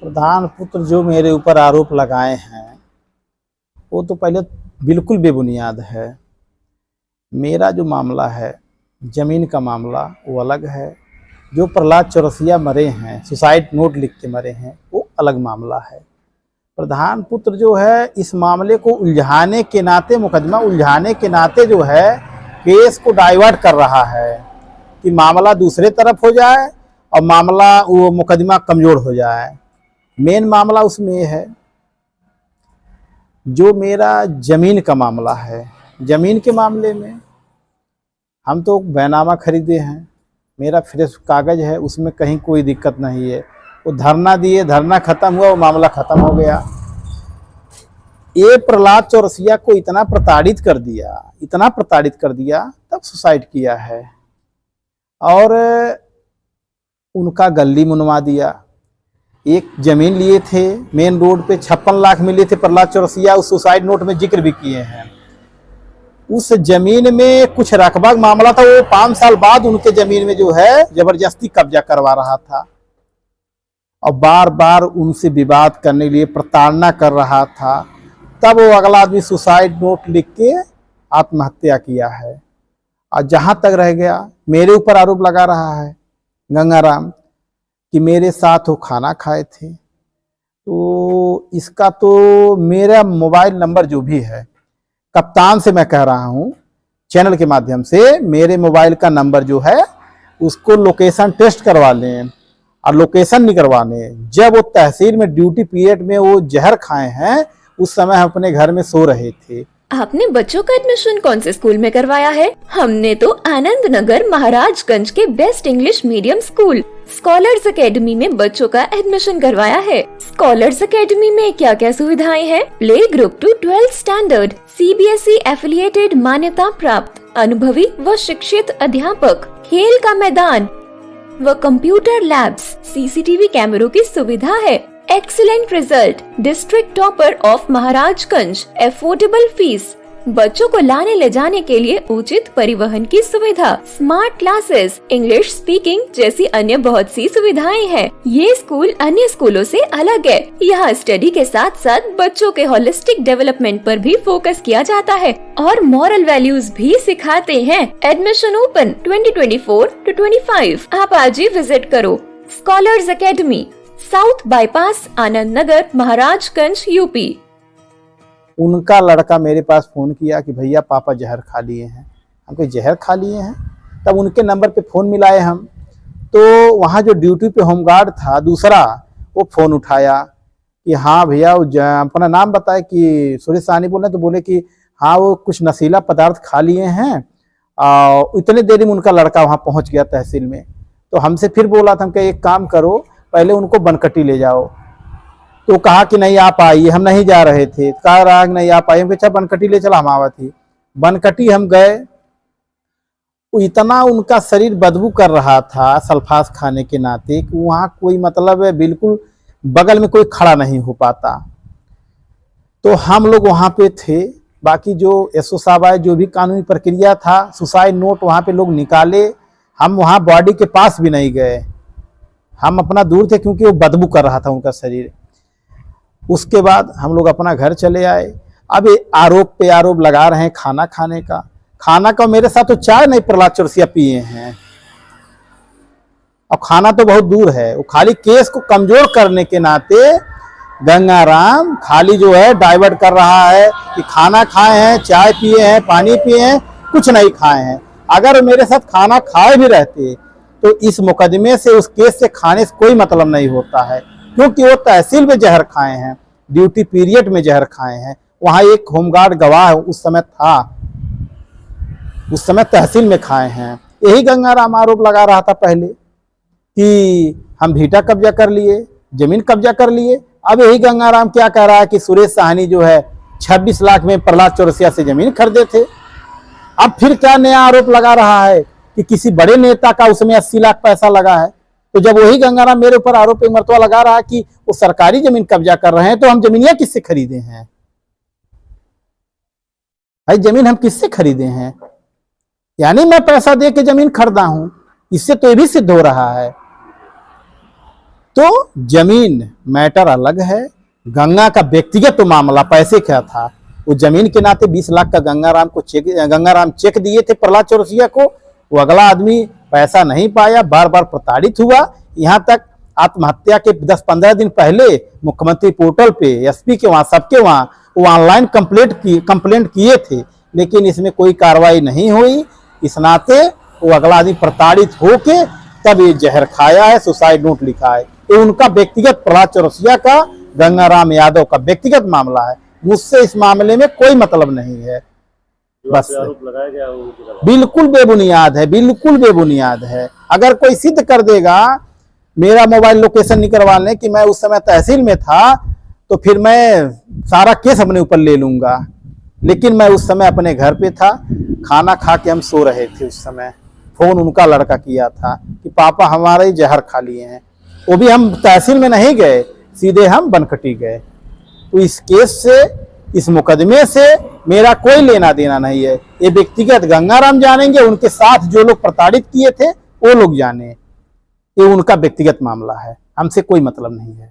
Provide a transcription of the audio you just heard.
प्रधान पुत्र जो मेरे ऊपर आरोप लगाए हैं वो तो पहले बिल्कुल बेबुनियाद है। मेरा जो मामला है जमीन का मामला वो अलग है। जो प्रहलाद चौरसिया मरे हैं, सुसाइड नोट लिख के मरे हैं, वो अलग मामला है। प्रधान पुत्र जो है इस मामले को उलझाने के नाते, मुकदमा उलझाने के नाते जो है केस को डाइवर्ट कर रहा है कि मामला दूसरे तरफ हो जाए और मामला वो मुकदमा कमजोर हो जाए। मेन मामला उसमें ये है जो मेरा जमीन का मामला है। जमीन के मामले में हम तो बैनामा खरीदे हैं, मेरा फ्रेश कागज है, उसमें कहीं कोई दिक्कत नहीं है। वो धरना दिए, धरना खत्म हुआ, वो मामला खत्म हो गया। ये प्रहलाद चौरसिया को इतना प्रताड़ित कर दिया, इतना प्रताड़ित कर दिया, तब सुसाइड किया है। और उनका गली मुनवा दिया। एक जमीन लिए थे मेन रोड पे, 56 लाख में लिए थे प्रहलाद चौरसिया, उस सुसाइड नोट में जिक्र भी किए हैं। उस जमीन में कुछ रकबा मामला था, वो 5 साल बाद उनके जमीन में जो है जबरदस्ती कब्जा करवा रहा था और बार बार उनसे विवाद करने के लिए प्रताड़ना कर रहा था। तब वो अगला आदमी सुसाइड नोट लिख के आत्महत्या किया है। और जहां तक रह गया, मेरे ऊपर आरोप लगा रहा है गंगाराम कि मेरे साथ वो खाना खाए थे। तो इसका तो मेरा मोबाइल नंबर जो भी है, कप्तान से मैं कह रहा हूं चैनल के माध्यम से, मेरे मोबाइल का नंबर जो है उसको लोकेशन टेस्ट करवा लें। और लोकेशन नहीं करवाने, जब वो तहसील में ड्यूटी पीरियड में वो जहर खाए हैं उस समय हम अपने घर में सो रहे थे। आपने बच्चों का एडमिशन कौन से स्कूल में करवाया है? हमने तो आनंद नगर महाराजगंज के best English medium school scholars academy में बच्चों का एडमिशन करवाया है। स्कॉलर्स एकेडमी में क्या क्या सुविधाएं हैं? Play group to 12th standard, CBSE affiliated मान्यता प्राप्त, अनुभवी व शिक्षित अध्यापक, खेल का मैदान व कंप्यूटर लैब्स, CCTV कैमरों की सुविधा है। Excellent result, district topper of Maharajganj, affordable fees, बच्चों को लाने ले जाने के लिए उचित परिवहन की सुविधा, स्मार्ट क्लासेस, इंग्लिश स्पीकिंग जैसी अन्य बहुत सी सुविधाएं हैं। ये स्कूल अन्य स्कूलों से अलग है। यहाँ स्टडी के साथ साथ बच्चों के होलिस्टिक डेवलपमेंट पर भी फोकस किया जाता है और मॉरल वैल्यूज भी सिखाते हैं। Admission open 2024-25। आप आज ही विजिट करो। Scholars academy, south bypass, Anand Nagar, Maharajganj, UP। उनका लड़का मेरे पास फ़ोन किया कि भैया पापा जहर खा लिए हैं। हम कहे जहर खा लिए हैं? तब उनके नंबर पे फ़ोन मिलाए हम, तो वहाँ जो ड्यूटी पे होमगार्ड था दूसरा, वो फ़ोन उठाया कि हाँ भैया, अपना नाम बताए कि सुरेश साहनी बोल रहे हैं। तो बोले कि हाँ वो कुछ नशीला पदार्थ खा लिए हैं। इतने देरी में उनका लड़का वहाँ पहुँच गया तहसील में। तो हमसे फिर बोला था, हम कहे एक काम करो, पहले उनको बनकटी ले जाओ। तो कहा कि नहीं आप आइए, हम नहीं जा रहे थे। कहा रहा नहीं आप आइए, अच्छा बनकटी ले चला, हम आवा थी। बनकटी हम गए, इतना उनका शरीर बदबू कर रहा था सल्फास खाने के नाते कि वहाँ कोई मतलब है बिल्कुल बगल में कोई खड़ा नहीं हो पाता। तो हम लोग वहाँ पे थे, बाकी जो SO साहब आए, जो भी कानूनी प्रक्रिया था, सुसाइड नोट वहाँ पे लोग निकाले। हम वहाँ बॉडी के पास भी नहीं गए, हम अपना दूर थे क्योंकि वो बदबू कर रहा था उनका शरीर। उसके बाद हम लोग अपना घर चले आए। अब आरोप पे आरोप लगा रहे हैं खाना खाने का। खाना का मेरे साथ तो चाय नहीं प्रहलाद चौरसिया पिए हैं, और खाना तो बहुत दूर है। वो खाली केस को कमजोर करने के नाते गंगाराम खाली जो है डाइवर्ट कर रहा है कि खाना खाए हैं, चाय पिए हैं, पानी पिए हैं, कुछ नहीं खाए हैं। अगर मेरे साथ खाना खाए भी रहते तो इस मुकदमे से, उस केस से खाने से कोई मतलब नहीं होता है, क्योंकि वो तहसील में जहर खाए हैं, ड्यूटी पीरियड में जहर खाए हैं। वहाँ एक होमगार्ड गवाह उस समय था, उस समय तहसील में खाए हैं। यही गंगाराम आरोप लगा रहा था पहले कि हम भीटा कब्जा कर लिए, जमीन कब्जा कर लिए। अब यही गंगाराम क्या कह रहा है कि सुरेश साहनी जो है 26 लाख में प्रहलाद चौरसिया से जमीन खरीदे थे। अब फिर क्या नया आरोप लगा रहा है कि किसी बड़े नेता का उसमें 80 लाख पैसा लगा है। तो जब वही गंगाराम मेरे ऊपर आरोप एक मरतबा लगा रहा है कि वो सरकारी जमीन कब्जा कर रहे हैं, तो हम जमीनिया किससे खरीदे हैं भाई? जमीन हम किससे खरीदे हैं? यानी मैं पैसा दे के जमीन खरीदा हूं, इससे तो ये भी सिद्ध हो रहा है। तो जमीन मैटर अलग है, गंगा का व्यक्तिगत मामला पैसे क्या था, वो जमीन के नाते 20 लाख का गंगाराम चेक दिए थे प्रहलाद चौरसिया को। वो अगला आदमी पैसा नहीं पाया, बार बार प्रताड़ित हुआ, यहाँ तक आत्महत्या के 10-15 दिन पहले मुख्यमंत्री पोर्टल पे, एसपी के वहाँ, सबके वहाँ वो ऑनलाइन कंप्लेंट किए थे, लेकिन इसमें कोई कार्रवाई नहीं हुई। इस नाते वो अगला आदमी प्रताड़ित होके तब ये जहर खाया है, सुसाइड नोट लिखा है। ये उनका व्यक्तिगत, प्रहलाद चौरसिया का, गंगाराम यादव का व्यक्तिगत मामला है, मुझसे इस मामले में कोई मतलब नहीं है। बस आरोप लगाया गया बिल्कुल बेबुनियाद है, बिल्कुल बेबुनियाद है। अगर कोई सिद्ध कर देगा मेरा मोबाइल लोकेशन निकलवाने कि मैं उस समय तहसील में था, तो फिर मैं सारा केस अपने ऊपर ले लूंगा। लेकिन मैं उस समय अपने घर पे था, खाना खा के हम सो रहे थे। उस समय फोन उनका लड़का किया था कि पापा हमारे जहर खा लिए हैं। वो भी हम तहसील में नहीं गए, सीधे हम बनकटी गए। तो इस केस से, इस मुकदमे से मेरा कोई लेना देना नहीं है। ये व्यक्तिगत गंगाराम जानेंगे, उनके साथ जो लोग प्रताड़ित किए थे वो लोग जाने। ये उनका व्यक्तिगत मामला है, हमसे कोई मतलब नहीं है।